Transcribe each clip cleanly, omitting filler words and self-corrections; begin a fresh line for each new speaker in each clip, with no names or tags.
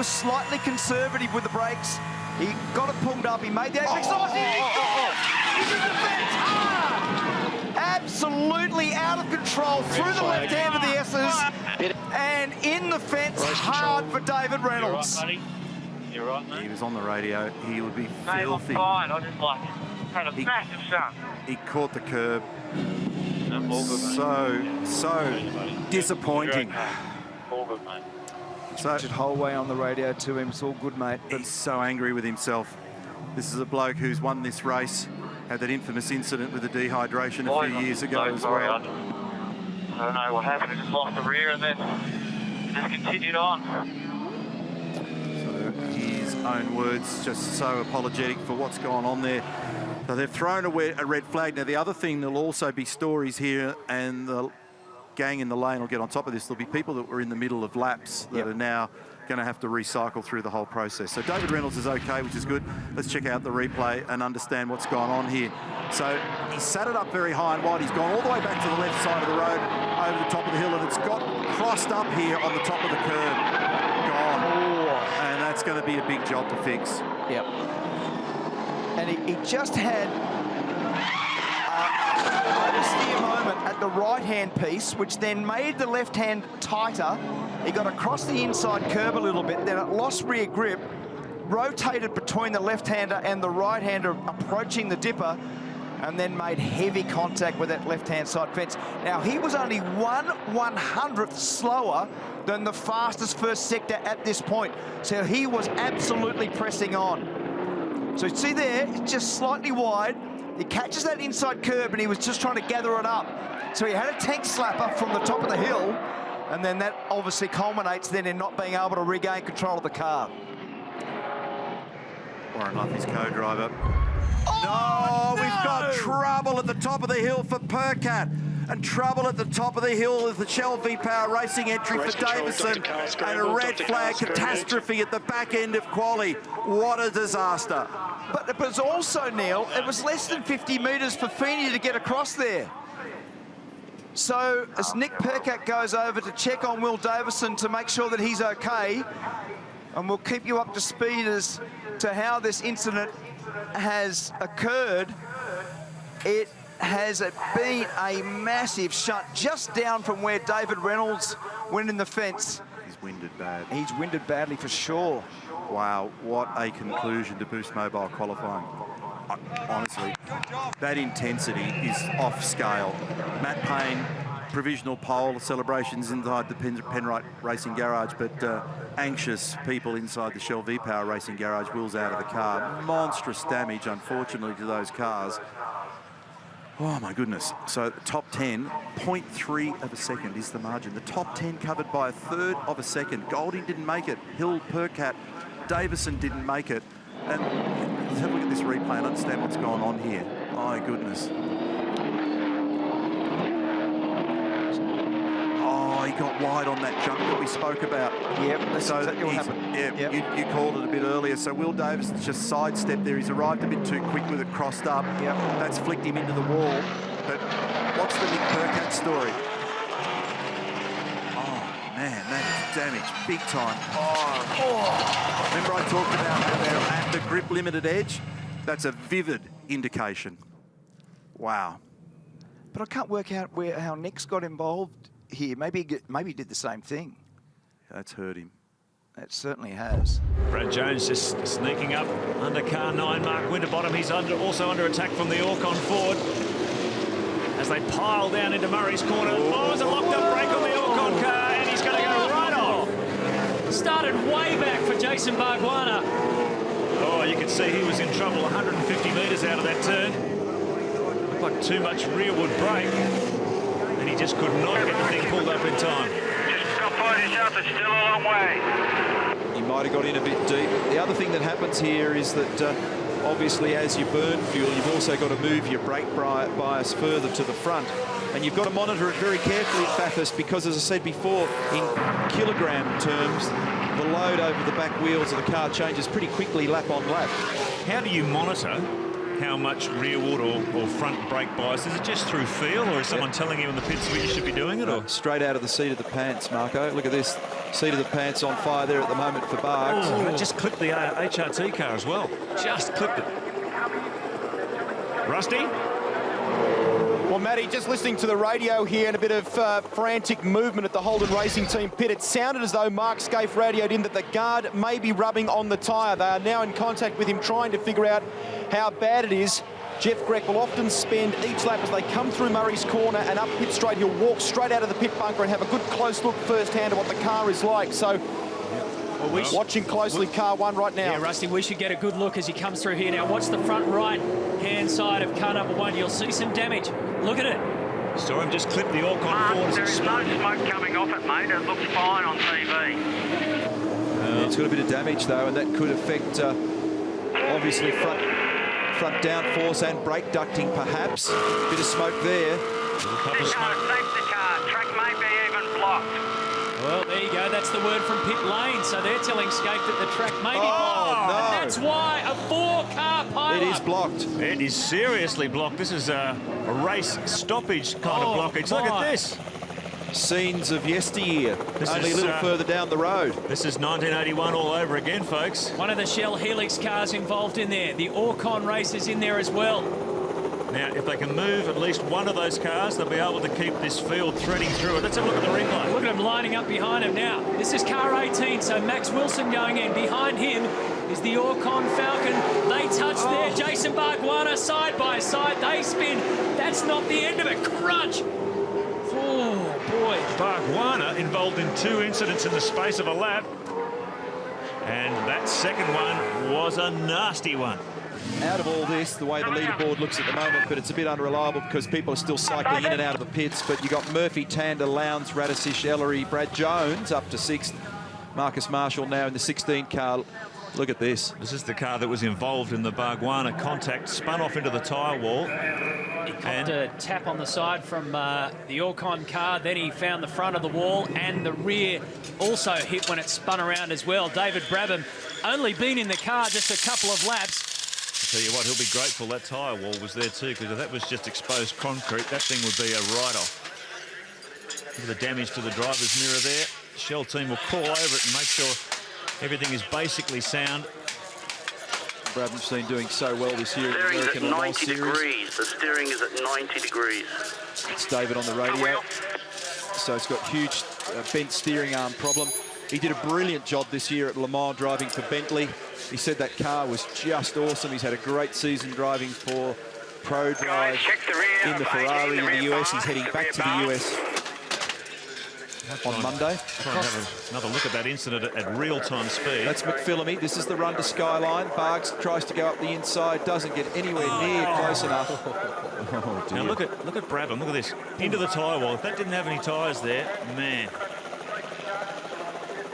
was slightly conservative with the brakes. He got it pulled up. He made the apex. He's in the fence hard. Absolutely out of control through the left hand of the S's and in the fence hard for David Reynolds.
You're right, buddy. You're right, mate.
He was on the radio. He would be
Mate,
filthy.
I'm fine. I just like had a massive shot.
He caught the curb.
No, all good, mate.
So disappointing.
All good, mate.
So
Richard Holway on the radio to him. It's all good, mate. But
he's so angry with himself. This is a bloke who's won this race, had that infamous incident with the dehydration a few years ago as well.
I don't know what happened. He just lost the rear and then just continued on.
So his own words, just so apologetic for what's gone on there. So they've thrown a red flag. Now the other thing, there'll also be stories here, and the gang in the lane will get on top of this. There'll be people that were in the middle of laps that are now going to have to recycle through the whole process. So David Reynolds is okay, which is good. Let's check out the replay and understand what's gone on here. So he sat it up very high and wide. He's gone all the way back to the left side of the road, over the top of the hill, and it's got crossed up here on the top of the curb. Gone. And that's going to be a big job to fix.
Yep. And he just had oversteer moment at the right-hand piece, which then made the left hand tighter. He got across the inside curb a little bit, then it lost rear grip, rotated between the left-hander and the right-hander approaching the dipper, and then made heavy contact with that left-hand side fence. Now, he was only 1/100th slower than the fastest first sector at this point, so he was absolutely pressing on. So you see there, it's just slightly wide. He catches that inside curb and he was just trying to gather it up. So he had a tank slapper from the top of the hill, and then that obviously culminates then in not being able to regain control of the car.
Warren Luff, his co-driver.
Oh,
no, we've got trouble at the top of the hill for Percat. And trouble at the top of the hill with the Shell V-Power Racing entry for Davison. And a red flag catastrophe at the back end of quali. What a disaster.
But it was also, Neil, it was less than 50 metres for Feeney to get across there. So as Nick Percat goes over to check on Will Davison to make sure that he's okay, and we'll keep you up to speed as to how this incident has occurred. It has been a massive shunt just down from where David Reynolds went in the fence.
He's winded bad.
He's winded badly for sure.
Wow, what a conclusion to Boost Mobile qualifying. Honestly, that intensity is off scale. Matt Payne, provisional pole celebrations inside the Penrite Racing Garage, but anxious people inside the Shell V-Power Racing Garage. Will's out of the car. Monstrous damage, unfortunately, to those cars. Oh my goodness. So the top 10, 0.3 of a second is the margin. The top 10 covered by 1/3 of a second. Golding didn't make it. Hill, Percat, Davison didn't make it. And let's have a look at this replay and understand what's going on here. My goodness. Oh, he got wide on that jump that we spoke about.
Yep, that's
so
exactly what happened.
Yeah,
yep.
you called it a bit earlier. So Will Davison's just sidestepped there. He's arrived a bit too quick with it crossed up.
Yep.
That's flicked him into the wall. But what's the Nick Percat story? Oh, man, that is damage. Big time. Oh. Remember I talked about how they're at the grip limited edge? That's a vivid indication. Wow.
But I can't work out how Nick's got involved here. Maybe he did the same thing.
That's hurt him.
It certainly has.
Brad Jones just sneaking up under car 9, Mark Winterbottom. He's also under attack from the Orcon Ford as they pile down into Murray's corner. Oh, there's a locked up brake on the Orcon car, and he's going to go right off. Started way back for Jason Barguana. Oh, you can see he was in trouble 150 metres out of that turn. Looked like too much rearward brake, and he just could not get the thing pulled up in time.
Just got by yourself, it's still a long way.
He might have got in a bit deep. The other thing that happens here is that obviously as you burn fuel, you've also got to move your brake bias further to the front. And you've got to monitor it very carefully at Bathurst because, as I said before, in kilogram terms, the load over the back wheels of the car changes pretty quickly lap on lap.
How do you monitor how much rearward or front brake bias? Is it just through feel, or is someone telling you in the pits where you should be doing it? Or
straight out of the seat of the pants, Marco. Look at this. Seat of the pants on fire there at the moment for Barks.
Oh, it just clipped the HRT car as well. Just clipped it. Rusty?
Well, Matty, just listening to the radio here and a bit of frantic movement at the Holden Racing Team pit, it sounded as though Mark Scaife radioed in that the guard may be rubbing on the tyre. They are now in contact with him, trying to figure out how bad it is. Jeff Grech will often spend each lap as they come through Murray's corner and up pit straight. He'll walk straight out of the pit bunker and have a good close look firsthand at what the car is like. So, watching closely car one right now.
Yeah, Rusty, we should get a good look as he comes through here. Now, watch the front right-hand side of car number one. You'll see some damage. Look at it.
Saw him just clip the Orcon forward.
There is no smoke coming off it, mate. It looks fine on TV.
It's got a bit of damage, though, and that could affect, obviously, front downforce and brake ducting, perhaps. Bit of smoke there.
This car, safety car. Track may be even blocked.
Well, there you go. That's the word from pit lane. So they're telling Scaife that the track may be blocked.
No.
And that's why a 4-car pileup.
It is blocked.
It is seriously blocked. This is a race stoppage kind of blockage. Look at this.
Scenes of yesteryear,
This
only
is,
a little further down the road.
This is 1981 all over again, folks.
One of the Shell Helix cars involved in there. The Orcon race is in there as well.
Now, if they can move at least one of those cars, they'll be able to keep this field threading through it. Let's have a look at the replay.
Look at him lining up behind him now. This is car 18, so Max Wilson going in. Behind him is the Orcon Falcon. They touch there. Jason Bargwanna side by side. They spin. That's not the end of it. Crunch. Oh, boy.
Bargwanna involved in 2 incidents in the space of a lap. And that second one was a nasty one.
Out of all this, the way the leaderboard looks at the moment, but it's a bit unreliable because people are still cycling in and out of the pits. But you got Murphy, Tander, Lowndes, Radisish, Ellery, Brad Jones up to 6th. Marcus Marshall now in the 16 car. Look at this.
This is the car that was involved in the Bargwanna contact, spun off into the tyre wall.
He copped a tap on the side from the Orcon car. Then he found the front of the wall, and the rear also hit when it spun around as well. David Brabham only been in the car just a couple of laps.
Tell you what, he'll be grateful that tyre wall was there too, because if that was just exposed concrete, that thing would be a write-off. Look at the damage to the driver's mirror there. The Shell team will call over it and make sure everything is basically sound.
Brabham's been doing so well this year in the American Le Mans Series.
Degrees. The steering is at 90 degrees.
It's David on the radio. So it's got huge bent steering arm problem. He did a brilliant job this year at Le Mans driving for Bentley. He said that car was just awesome. He's had a great season driving for Pro Drive in the Ferrari in the US. He's heading back to the US on Monday.
Try and have another look at that incident at real-time speed.
That's McPhillamy. This is the run to Skyline. Barks tries to go up the inside, doesn't get anywhere near close enough. Oh, dear.
Now look at Brabham. Look at this. Into the tyre wall. If that didn't have any tyres there, man.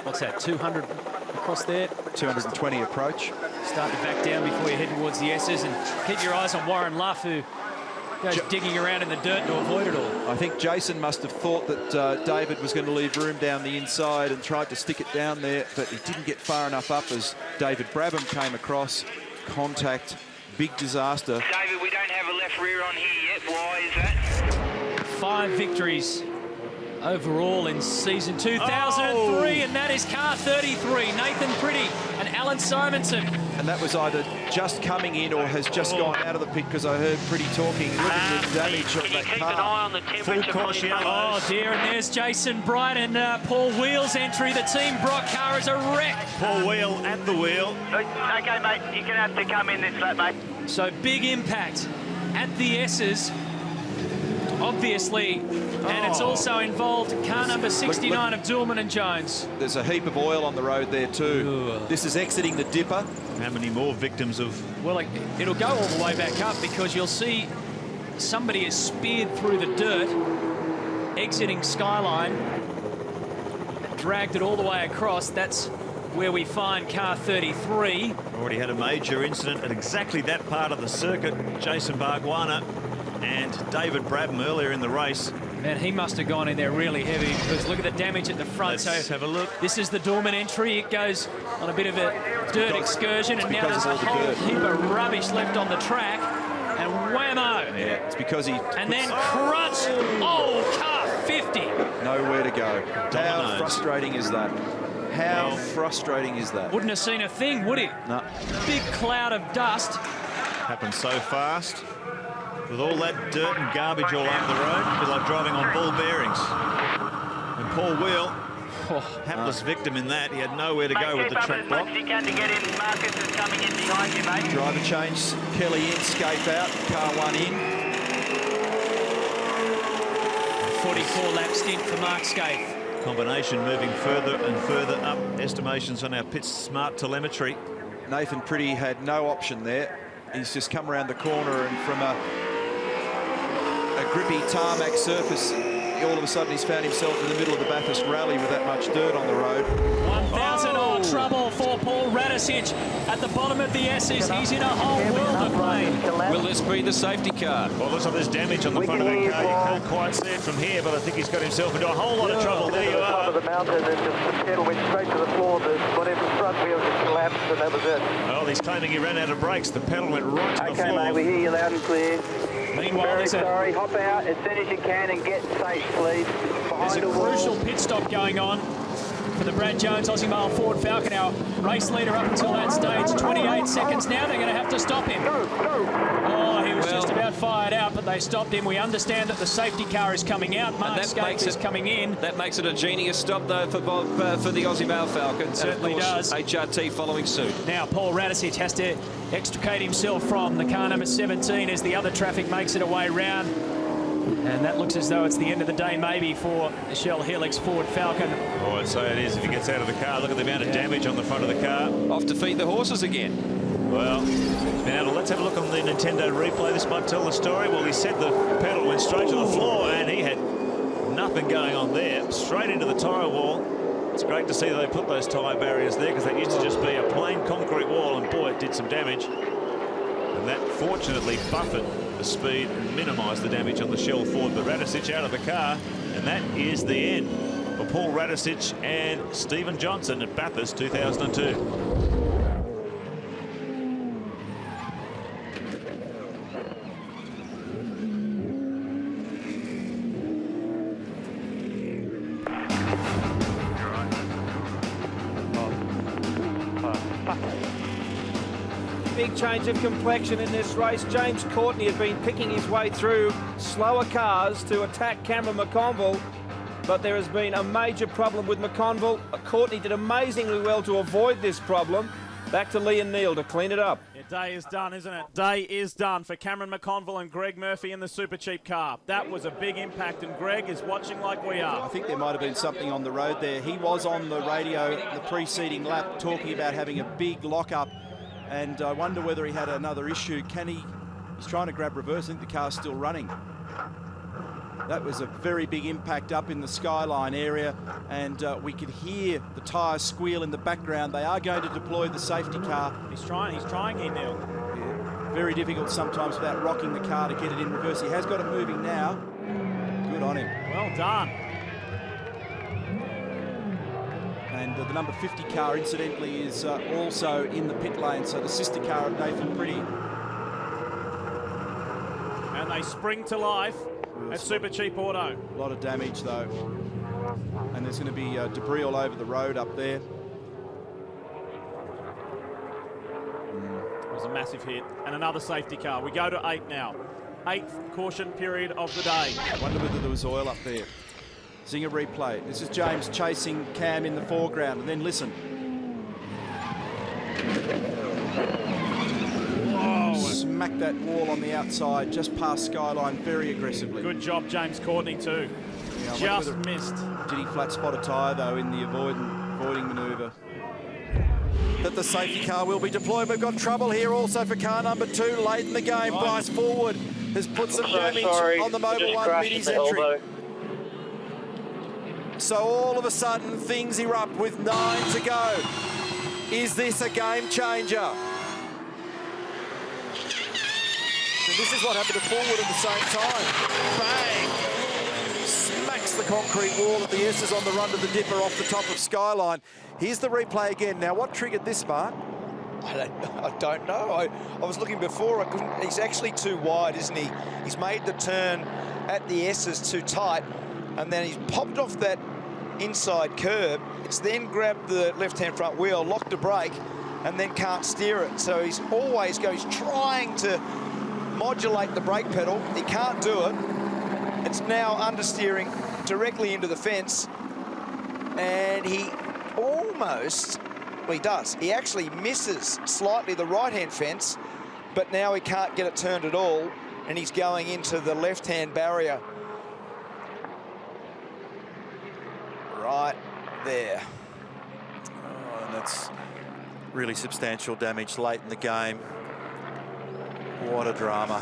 What's that, 200 across there?
220 approach.
Start to back down before you head towards the S's, and keep your eyes on Warren Luff, who goes digging around in the dirt to avoid it all.
I think Jason must have thought that David was going to leave room down the inside and tried to stick it down there, but he didn't get far enough up as David Brabham came across. Contact, big disaster.
David, we don't have a left rear on here yet. Why is that?
5 victories overall in season 2003, and that is car 33, Nathan Pretty and Alan Simonson.
And that was either just coming in or has just gone out of the pit, because I heard Pretty talking. Look at the damage of that
Keep an eye
car.
on the temperature.
Full course yellows.
Oh dear, and there's Jason Bright and Paul Wheel's entry. The Team Brock car is a wreck.
Paul Wheel at the wheel.
Okay, mate, you're going to have to come in this lap, mate.
So big impact at the S's, obviously, and it's also involved car number 69 of Dillman and Jones.
There's a heap of oil on the road there too. This is exiting the dipper.
How many more victims of...
Well, it'll go all the way back up, because you'll see somebody is speared through the dirt, exiting Skyline, dragged it all the way across. That's where we find car 33.
Already had a major incident at exactly that part of the circuit. Jason Bargwanna and David Brabham earlier in the race.
Man, he must have gone in there really heavy, because look at the damage at the front.
Let's have a look.
This is the Dorman entry. It goes on a bit of a dirt excursion, and now there's a
of all the
whole
dirt.
heap of rubbish left on the track. And whammo!
Yeah, it's because he...
And then crunch. Oh, car 50.
Nowhere to go. How
Dominoes.
frustrating is that? How frustrating is that?
Wouldn't have seen a thing, would he?
No.
Big cloud of dust.
Happened so fast. With all that dirt and garbage all over the road, a bit like driving on ball bearings. And Paul Wheel, hapless victim in that. He had nowhere to go with the track block.
Driver change, Kelly in, Scape out, car 1 in.
44-lap stint for Mark Scaife.
Combination moving further and further up. Estimations on our pit smart telemetry.
Nathan Pretty had no option there. He's just come around the corner, and from a grippy tarmac surface, all of a sudden he's found himself in the middle of the Bathurst rally with that much dirt on the road.
1,000 odd trouble for Paul Radicic at the bottom of the S's. He's in a whole world of pain.
Will this be the safety car?
Well, looks like there's damage on the front of that car. You can't quite see it from here, but I think he's got himself into a whole lot of trouble. There you are.
Top of the mountain, and just the pedal went straight to the floor. The whatever front wheel just collapsed, and that was it.
Well, he's claiming he ran out of brakes. The pedal went right to the
Okay,
floor.
mate, we hear you loud and clear.
Meanwhile,
Very
there's a
sorry. Hop out as soon as you can and get safe, please.
There's a
Behind the wall.
crucial pit stop going on for the Brad Jones Aussie Mail Ford Falcon, our race leader up until that stage. 28 seconds now, they're going to have to stop him. Oh, he was just about fired out, but they stopped him. We understand that the safety car is coming out. Mark Scaife is coming in.
That makes it a genius stop, though, for the Aussie Mail Falcon.
It certainly does.
HRT following suit.
Now, Paul Radicic has to extricate himself from the car number 17 as the other traffic makes it away round. And that looks as though it's the end of the day, maybe, for the Shell Helix Ford Falcon.
Oh, I'd say it is. If he gets out of the car, look at the amount of damage on the front of the car.
Off to feed the horses again.
Well, now let's have a look on the Nintendo replay. This might tell the story. Well, he said the pedal went straight to the floor, and he had nothing going on there. Straight into the tyre wall. It's great to see that they put those tyre barriers there, because that used to just be a plain concrete wall, and boy, it did some damage. And that fortunately buffered the speed and minimised the damage on the Shell Ford. But Radicic out of the car, and that is the end for Paul Radicic and Stephen Johnson at Bathurst 2002.
Big change of complexion in this race. James Courtney has been picking his way through slower cars to attack Cameron McConville, but there has been a major problem with McConville. Courtney did amazingly well to avoid this problem. Back to Lee and Neil to clean it up.
Yeah, day is done, isn't it? Day is done for Cameron McConville and Greg Murphy in the super cheap car. That was a big impact, and Greg is watching like we are.
I think there might have been something on the road there. He was on the radio the preceding lap talking about having a big lockup, and I wonder whether he had another issue. He's trying to grab reverse. I think the car's still running. That was a very big impact up in the Skyline area, and we could hear the tyres squeal in the background. They are going to deploy the safety car.
He's trying here, Neil.
Yeah, very difficult sometimes without rocking the car to get it in reverse. He has got it moving now. Good on him.
Well done.
And the number 50 car, incidentally, is also in the pit lane, so the sister car of Nathan Pretty.
And they spring to life at Super Cheap Auto.
A lot of damage, though. And there's going to be debris all over the road up there.
It was a massive hit. And another safety car. We go to 8 now. 8th caution period of the day.
I wonder whether there was oil up there. Zinger replay. This is James chasing Cam in the foreground. And then listen. Whoa. Smack that wall on the outside, just past Skyline very aggressively.
Good job, James Courtney, too.
Yeah,
just missed.
Did he flat spot a tyre, though, in the avoiding manoeuvre? That the safety car will be deployed. We've got trouble here also for car number 2 late in the game. Bryce Forward has put some damage on the Mobil 1 Middy's entry. So all of a sudden, things erupt with 9 to go. Is this a game changer? And this is what happened to Forward at the same time. Bang! Smacks the concrete wall at the S's on the run to the dipper off the top of Skyline. Here's the replay again. Now, what triggered this, Mark?
I don't know. I was looking before. I couldn't. He's actually too wide, isn't he? He's made the turn at the S's too tight. and then he's popped off that inside curb. It's then grabbed the left-hand front wheel, locked the brake, and then can't steer it. So he's trying to modulate the brake pedal. He can't do it. It's now understeering directly into the fence, and he almost, well, he does. He actually misses slightly the right-hand fence, but now he can't get it turned at all, and he's going into the left-hand barrier. Right there.
Oh, and that's really substantial damage late in the game. What a drama.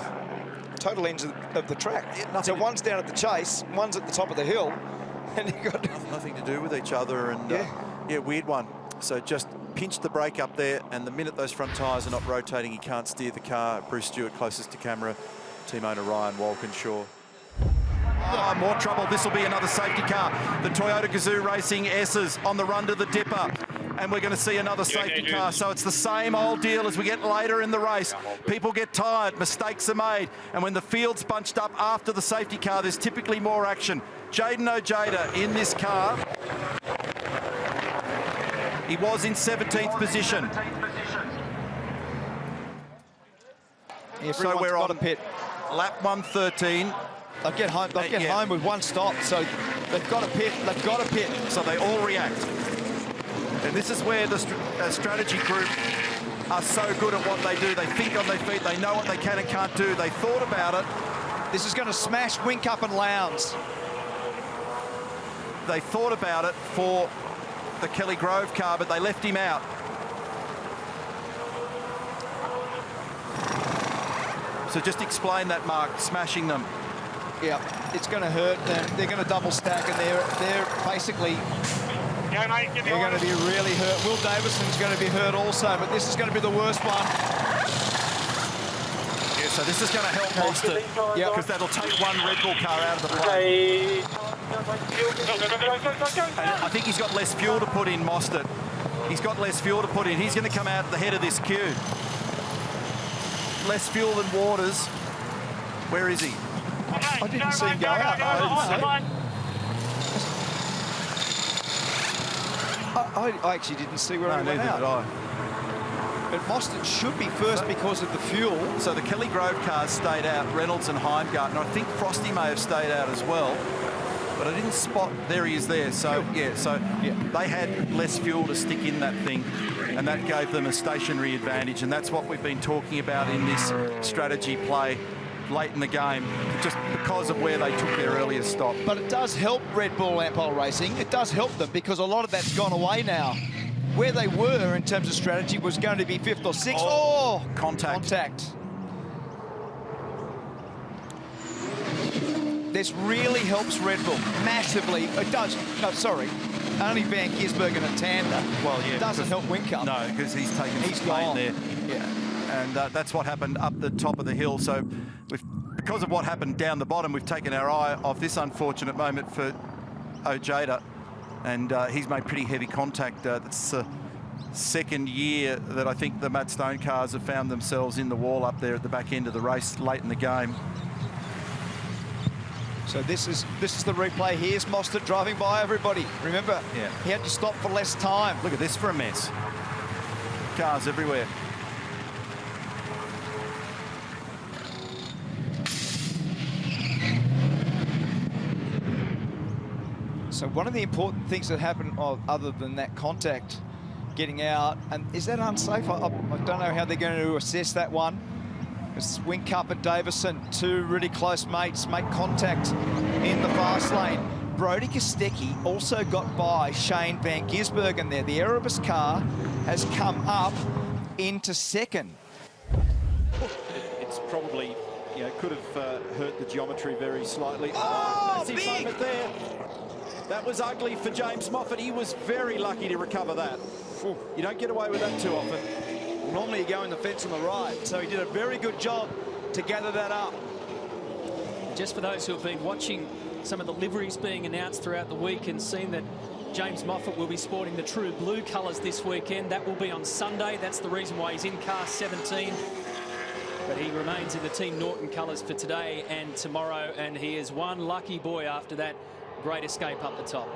Total ends of the track. So one's down at the chase, one's at the top of the hill, and you've got
nothing to do with each other. And yeah, weird one. So just pinched the brake up there, and the minute those front tyres are not rotating, he can't steer the car. Bruce Stewart closest to camera, team owner Ryan Walkinshaw. Oh, more trouble. This will be another safety car. The Toyota Gazoo Racing S's on the run to the Dipper. And we're going to see another safety car. So it's the same old deal as we get later in the race. People get tired, mistakes are made. And when the field's bunched up after the safety car, there's typically more action. Jaden Ojeda in this car. He was in 17th position. So we're on lap 113.
They'll get home. They'll get home with one stop. So they've got to pit. They've got to pit.
So they all react. And this is where the strategy group are so good at what they do. They think on their feet. They know what they can and can't do. They thought about it.
This is going to smash Whincup and Lowndes.
They thought about it for the Kelly Grove car, but they left him out. So just explain that, Mark, smashing them.
Yeah, it's going to hurt them. They're going to double stack, and they're basically they're going to be really hurt. Will Davison's going to be hurt also, but this is going to be the worst one.
Yeah, so this is going to help Monster, because that'll take one Red Bull car out of the play. And I think he's got less fuel to put in, Mostert. He's got less fuel to put in. He's going to come out at the head of this queue. Less fuel than Waters. Where is he?
I didn't see him go out. I actually didn't see where he went out.
Neither did I.
But Mostert should be first because of the fuel.
So the Kelly Grove cars stayed out, Reynolds and Heimgartner. I think Frosty may have stayed out as well. But I didn't spot, there he is there. So, they had less fuel to stick in that thing, and that gave them a stationary advantage. And that's what we've been talking about in this strategy play late in the game, just because of where they took their earlier stop.
But it does help Red Bull Ampol Racing. It does help them because a lot of that's gone away now. Where they were in terms of strategy was going to be 5th or 6th. Oh, contact. This really helps Red Bull massively. It does. No, sorry. Only Van Gisbergen and Tander.
Well, yeah.
It doesn't help Whincup.
No, because he's taken some pain there.
Yeah.
And that's what happened up the top of the hill. So because of what happened down the bottom, we've taken our eye off this unfortunate moment for Ojeda. And he's made pretty heavy contact. That's the second year that I think the Matt Stone cars have found themselves in the wall up there at the back end of the race late in the game.
So this is the replay. Here's Mostert driving by everybody. Remember, he had to stop for less time.
Look at this for a mess. Cars everywhere.
So one of the important things that happened, other than that contact getting out, and is that unsafe? I don't know how they're going to assess that one. It's Whincup and Davison, two really close mates, make contact in the fast lane. Brody Kostecki also got by Shane Van Gisbergen there. The Erebus car has come up into second.
It's probably, could have hurt the geometry very slightly.
Oh,
big moment there. That was ugly for James Moffat. He was very lucky to recover that. You don't get away with that too often.
Normally you go in the fence on the right, so he did a very good job to gather that up.
Just for those who have been watching some of the liveries being announced throughout the week and seen that James Moffat will be sporting the true blue colours this weekend. That will be on Sunday. That's the reason why he's in car 17. But he remains in the Team Norton colours for today and tomorrow, and he is one lucky boy after that Great escape up the top.